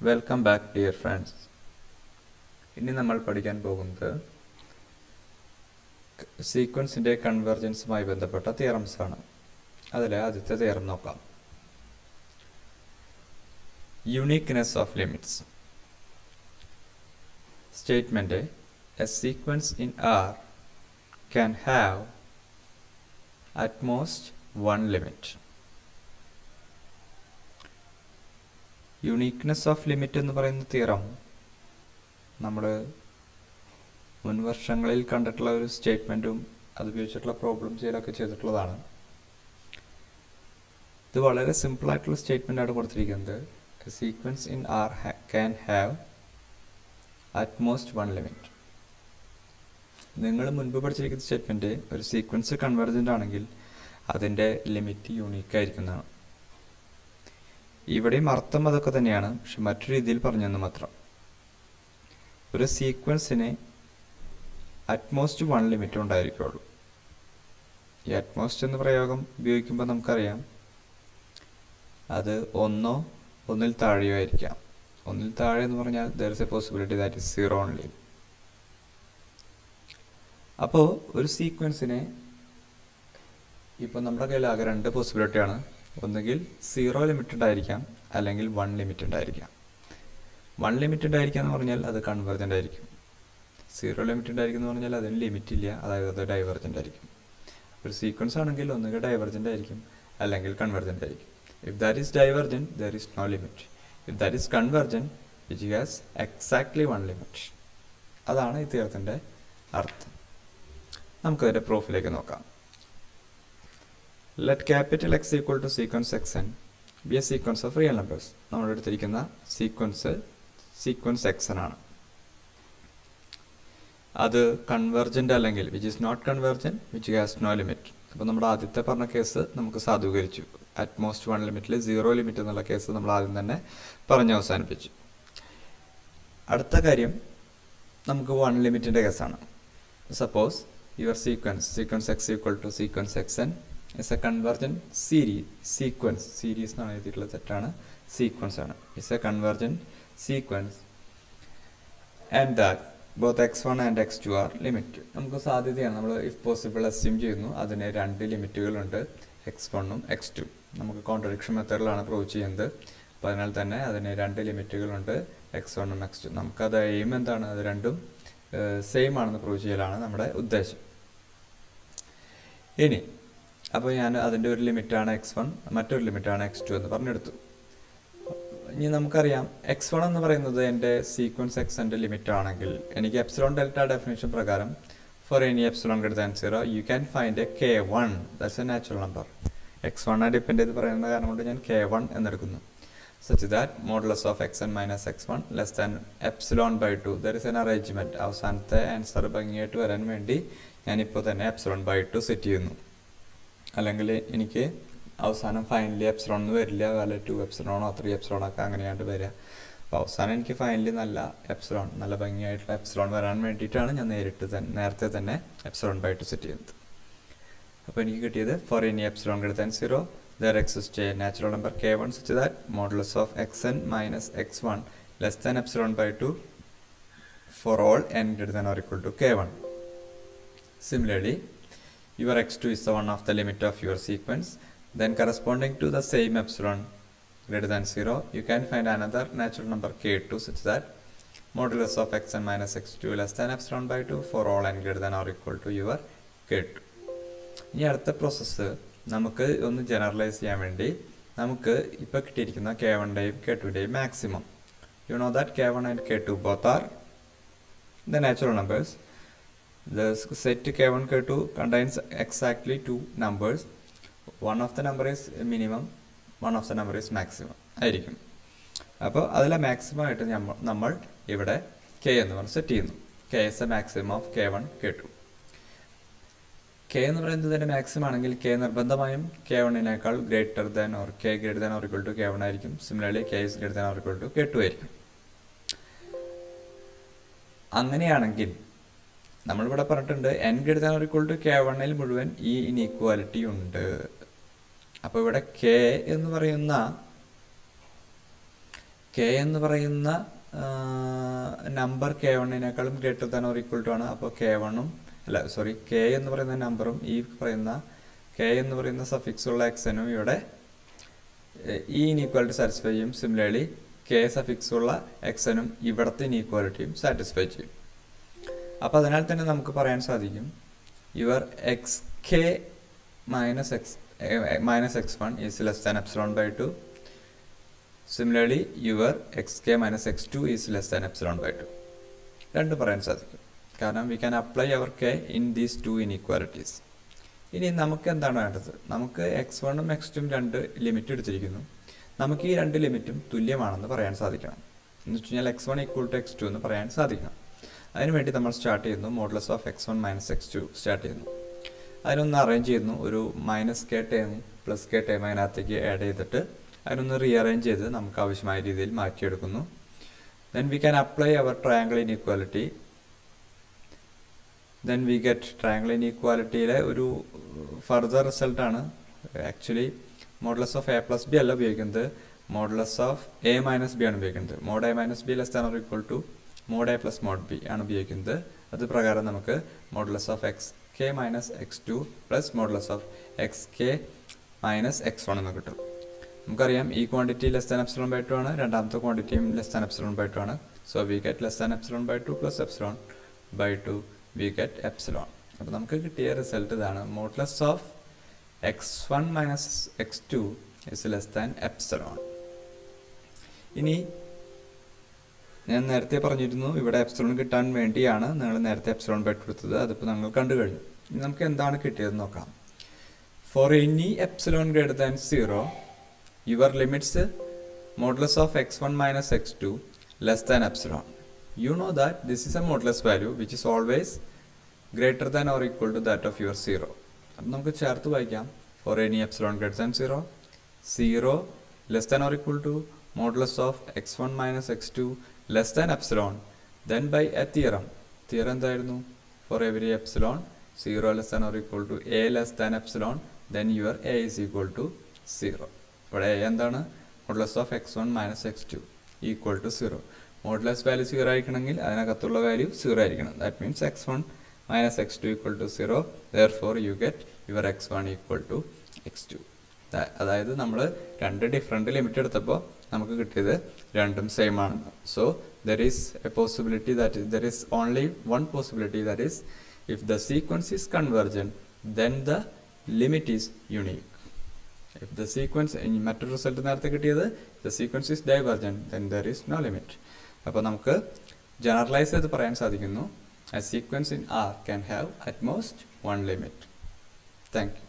Welcome back dear friends. ഇനി നമ്മൾ പഠിക്കാൻ പോകുന്നത് സീക്വൻസിൻ്റെ കൺവെർജൻസുമായി ബന്ധപ്പെട്ട തിയറംസ് ആണ്. അതിലെ ആദ്യത്തെ തിയറം നോക്കാം. Uniqueness of limits. Statement a sequence in R can have at most one limit. Uniqueness of limit എന്ന് പറയുന്ന തിയറം നമ്മൾ മുൻ വർഷങ്ങളിൽ കണ്ടിട്ടുള്ള ഒരു സ്റ്റേറ്റ്മെൻറ്റും അതുപയോഗിച്ചിട്ടുള്ള പ്രോബ്ലം ചെയ്യലൊക്കെ ചെയ്തിട്ടുള്ളതാണ്. ഇത് വളരെ സിമ്പിളായിട്ടുള്ള സ്റ്റേറ്റ്മെൻറ്റാണ് കൊടുത്തിരിക്കുന്നത്. A sequence in R can have at most one limit. നിങ്ങൾ മുൻപ് പഠിച്ചിരിക്കുന്ന സ്റ്റേറ്റ്മെൻറ്റ് ഒരു സീക്വൻസ് കൺവെർജൻ്റ് ആണെങ്കിൽ അതിൻ്റെ ലിമിറ്റ് യൂണീക്കായിരിക്കുന്നതാണ്. ഇവിടെയും അർത്ഥം അതൊക്കെ തന്നെയാണ്, പക്ഷെ മറ്റൊരു രീതിയിൽ പറഞ്ഞെന്ന് മാത്രം. ഒരു സീക്വൻസിന് അറ്റ്മോസ്റ്റ് വൺ ലിമിറ്റ് ഉണ്ടായിരിക്കുള്ളൂ. ഈ അറ്റ്മോസ്റ്റ് എന്ന പ്രയോഗം ഉപയോഗിക്കുമ്പോൾ നമുക്കറിയാം അത് ഒന്നിൽ താഴെയോ ആയിരിക്കാം. ഒന്നിൽ താഴെ എന്ന് പറഞ്ഞാൽ there is A possibility that is zero only. അപ്പോൾ ഒരു സീക്വൻസിന് ഇപ്പോൾ നമ്മുടെ കയ്യിൽ ആകെ രണ്ട് പോസിബിലിറ്റിയാണ്. ഒന്നുകിൽ സീറോ ലിമിറ്റഡ് ആയിരിക്കാം, അല്ലെങ്കിൽ വൺ ലിമിറ്റഡ് ആയിരിക്കാം. വൺ ലിമിറ്റഡ് ആയിരിക്കുക എന്ന് പറഞ്ഞാൽ അത് കൺവെർജൻ്റ് ആയിരിക്കും. സീറോ ലിമിറ്റഡ് ആയിരിക്കും എന്ന് പറഞ്ഞാൽ അതിന് ലിമിറ്റ് ഇല്ല, അതായത് അത് ഡൈവർജൻ്റ് ആയിരിക്കും. ഒരു സീക്വൻസ് ആണെങ്കിൽ ഒന്നുകിൽ ഡൈവർജൻ്റ് ആയിരിക്കും, അല്ലെങ്കിൽ കൺവെർജൻ്റ് ആയിരിക്കും. If that is divergent there is no limit. If that is convergent which has exactly one limit. അതാണ് ഈ തിയറത്തിൻ്റെ അർത്ഥം. നമുക്കതിൻ്റെ പ്രൂഫിലേക്ക് നോക്കാം. Let capital X equal to sequence xn be a sequence of real numbers. നമ്മൾ എടുത്തിരിക്കുന്ന sequence xn ആണ്. അത് convergent അല്ലെങ്കിൽ which is not convergent which has no limit. അപ്പോൾ നമ്മുടെ ആദ്യത്തെ പറഞ്ഞ കേസ് നമുക്ക് സാധൂകരിച്ചു. അറ്റ്മോസ്റ്റ് വൺ ലിമിറ്റിൽ സീറോ ലിമിറ്റ് എന്നുള്ള കേസ് നമ്മൾ ആദ്യം തന്നെ പറഞ്ഞ് അവസാനിപ്പിച്ചു. അടുത്ത കാര്യം നമുക്ക് വൺ ലിമിറ്റിൻ്റെ കേസാണ്. Suppose your sequence x equal to sequence xn is a convergent series എന്നാണ് എഴുതിയിട്ടുള്ളത്, തെറ്റാണ്, സീക്വൻസ് ആണ്. Is a convergent sequence and that both x1 and x2 are limit. നമുക്ക് സാധ്യതയാണ്, നമ്മൾ ഇഫ് പോസിബിൾ അസ്യൂം ചെയ്യുന്നു അതിന് രണ്ട് ലിമിറ്റുകളുണ്ട്, x1ഉം x2. നമുക്ക് കോൺട്രഡിക്ഷൻ മെത്തേഡിലാണ് പ്രൂവ് ചെയ്യുന്നത്. അപ്പോൾ അതിനാൽ തന്നെ അതിന് രണ്ട് ലിമിറ്റുകളുണ്ട്, x1ഉം x2. നമുക്കത് എയിം എന്താണ്, അത് രണ്ടും സെയിം ആണെന്ന് പ്രൂവ് ചെയ്യലാണ് നമ്മുടെ ഉദ്ദേശം. ഇനി അപ്പോൾ ഞാൻ അതിൻ്റെ ഒരു ലിമിറ്റാണ് x1, മറ്റൊരു ലിമിറ്റാണ് x2 എന്ന് പറഞ്ഞെടുത്തു. ഇനി നമുക്കറിയാം x1 എന്ന് പറയുന്നത് എൻ്റെ സീക്വൻസ് xൻ്റെ ലിമിറ്റ് ആണെങ്കിൽ എനിക്ക് എപ്സിലോൺ ഡെൽറ്റ ഡെഫിനേഷൻ പ്രകാരം for any epsilon greater than 0 you can find a k1 that's a natural number. x1 depend ചെയ്ത് പറയുന്ന കാരണം കൊണ്ട് ഞാൻ k1 എന്നെടുക്കുന്നു. Such that modulus of xn minus x1 less than epsilon by 2. There is an arrangement. അവസാനത്തെ answer ഭംഗിയായിട്ട് വരാൻ വേണ്ടി ഞാനിപ്പോൾ തന്നെ എപ്സിലോൺ ബൈ 2 സെറ്റ് ചെയ്യുന്നു. അല്ലെങ്കിൽ എനിക്ക് അവസാനം ഫൈനലി എപ്സിലോൺ ഒന്നും വരില്ല, വല്ല 2 എപ്സിലോണോ 3 എപ്സിലോണൊക്കെ അങ്ങനെയാണ്ട് വരിക. അപ്പോൾ അവസാനം എനിക്ക് ഫൈനലി നല്ല എപ്സിലോൺ, നല്ല ഭംഗിയായിട്ടുള്ള എപ്സിലോൺ വരാൻ വേണ്ടിയിട്ടാണ് ഞാൻ നേരത്തെ തന്നെ എപ്സിലോൺ ബൈ 2 സെറ്റ് ചെയ്യുന്നത്. അപ്പോൾ എനിക്ക് കിട്ടിയത് four any epsilon greater than 0 there exist A natural number k1 such that modulus of xn minus x1 less than epsilon by 2 for all n greater than or equal to k1. Similarly, your x2 is the one of the limit of your sequence, then corresponding to the same epsilon greater than 0 you can find another natural number k2 such that modulus of xn minus x2 less than epsilon by 2 for all n greater than or equal to your k2. ഇനി അടുത്ത process നമുക്ക് ഒന്ന് generalise ചെയ്യാൻ വേണ്ടി നമുക്ക് ഇപ്പോൾ കിട്ടിയിരിക്കുന്ന k1ൻ്റെയും k2ൻ്റെയും maximum. You know that k1 and k2 both are the natural numbers. The set k1 k2 contains exactly two numbers. One of the number is minimum, one of the number is maximum ആയിരിക്കും. അപ്പോൾ അതിലെ maximum ആയിട്ട് നമ്മൾ ഇവിടെ k എന്ന് പറഞ്ഞ് set ചെയ്യുന്നു. k is the maximum of k1 k2. k എന്ന് പറയുന്നത് ഇതിൻ്റെ മാക്സിമം ആണെങ്കിൽ k നിർബന്ധമായും k1-നേക്കാൾ greater than or k greater than or equal to k1 ആയിരിക്കും. Similarly k is greater than or equal to k2 ആയിരിക്കും. അങ്ങനെയാണെങ്കിൽ നമ്മളിവിടെ പറഞ്ഞിട്ടുണ്ട് n greater than or equal to k1-ൽ മുഴുവൻ ഈ ഇനീക്വാലിറ്റി ഉണ്ട്. അപ്പോൾ ഇവിടെ k എന്ന് പറയുന്ന കെ എന്ന് പറയുന്ന നമ്പർ കെ വണ്ണിനേക്കാളും greater than or equal to ആണ്. അപ്പോൾ കെ വണ്ണും കെ എന്ന് പറയുന്ന നമ്പറും ഈ പറയുന്ന കെ എന്ന് പറയുന്ന സഫിക്സ് ഉള്ള എക്സനും ഇവിടെ ഈ ഇനീക്വാലിറ്റി സാറ്റിസ്ഫൈ ചെയ്യും. സിമിലർലി കെ സഫിക്സ് ഉള്ള എക്സനും ഇവിടുത്തെ ഇനീക്വാലിറ്റിയും സാറ്റിസ്ഫൈ ചെയ്യും. അപ്പോൾ അതിനാൽ തന്നെ നമുക്ക് പറയാൻ സാധിക്കും your x k minus x one is less than epsilon by 2. Similarly your x k minus x two is less than epsilon by 2. രണ്ടും പറയാൻ സാധിക്കും. കാരണം we can apply our k in these two inequalities. ഇനി നമുക്ക് എന്താണ് വേണ്ടത്? നമുക്ക് X വണ്ണും എക്സ് ടും രണ്ട് ലിമിറ്റ് എടുത്തിരിക്കുന്നു. നമുക്ക് ഈ രണ്ട് ലിമിറ്റും തുല്യമാണെന്ന് പറയാൻ സാധിക്കണം. എന്ന് വെച്ച് കഴിഞ്ഞാൽ x one equal to x two എന്ന് പറയാൻ സാധിക്കണം. അതിനുവേണ്ടി നമ്മൾ സ്റ്റാർട്ട് ചെയ്യുന്നു modulus of x one minus x two start ചെയ്യുന്നു. അതിനൊന്ന് അറേഞ്ച് ചെയ്യുന്നു. ഒരു minus k term plus k term അതിനകത്തേക്ക് ആഡ് ചെയ്തിട്ട് അതിനൊന്ന് റീഅറേഞ്ച് ചെയ്ത് നമുക്ക് ആവശ്യമായ രീതിയിൽ മാറ്റിയെടുക്കുന്നു. Then we can apply our triangle inequality. Then we get triangle ഇനീക്വാലിറ്റിയിലെ ഒരു ഫർദർ റിസൾട്ടാണ് actually modulus of a plus b അല്ല ഉപയോഗിക്കുന്നത്, modulus of a minus b ആണ് ഉപയോഗിക്കുന്നത്. Mod a minus b less than or equal to mod a plus mod b ആണ് ഉപയോഗിക്കുന്നത്. അത് പ്രകാരം നമുക്ക് modulus of x k minus x two plus modulus of x k minus x one എന്ന് കിട്ടും. നമുക്കറിയാം ഈ quantity less than epsilon by 2 ആണ്, രണ്ടാമത്തെ ക്വാണ്ടിറ്റിയും ലെസ് ദാൻ എപ്സിലോൺ ബൈ 2 ആണ്. So we get less than epsilon by 2 plus epsilon by 2 we get epsilon. അപ്പോൾ നമുക്ക് കിട്ടിയ റിസൾട്ട് ഇതാണ്, modulus of x one minus x two is less than epsilon. ഇനി ഞാൻ നേരത്തെ പറഞ്ഞിരുന്നു ഇവിടെ എപ്സിലോൺ കിട്ടാൻ വേണ്ടിയാണ് നിങ്ങൾ നേരത്തെ എപ്സിലോൺ ബൈ 2 എടുത്തത്. അതിപ്പോൾ നിങ്ങൾ കണ്ടു കഴിഞ്ഞു. ഇനി നമുക്ക് എന്താണ് കിട്ടിയതെന്ന് നോക്കാം. Four any epsilon greater than 0 your limits modulus of x1 minus x2 less than epsilon. You know that this is a modulus value which is always greater than or equal to that of your 0. അപ്പോൾ നമുക്ക് ചേർത്ത് വായിക്കാം. For any epsilon greater than 0, 0 less than or equal to modulus of x1 minus x2 less than epsilon. Then by a theorem. Theorem എന്തായിരുന്നു? For every epsilon 0 less than or equal to a less than epsilon, then your a is equal to 0. ഇവിടെ a എന്താണ്? Modulus of x one minus x two equal to 0. Modulus value 0 ആയിരിക്കണമെങ്കിൽ അതിനകത്തുള്ള value 0 ആയിരിക്കണം. That means x one minus x two equal to 0. Therefore you get your x one equal to x two. അതായത് നമ്മൾ രണ്ട് different limit എടുത്തപ്പോൾ നമുക്ക് കിട്ടിയത് രണ്ടും സെയിം ആണ്. So there is A possibility that there is only one possibility that is if the sequence is കൺവെർജൻ then the limit is unique. If the sequence in മറ്റൊരു result നേരത്തെ കിട്ടിയത് the sequence is divergent then there is no limit. അപ്പോൾ നമുക്ക് generalise ചെയ്ത് പറയാൻ സാധിക്കുന്നു a sequence in R can have at most one limit. Thank you.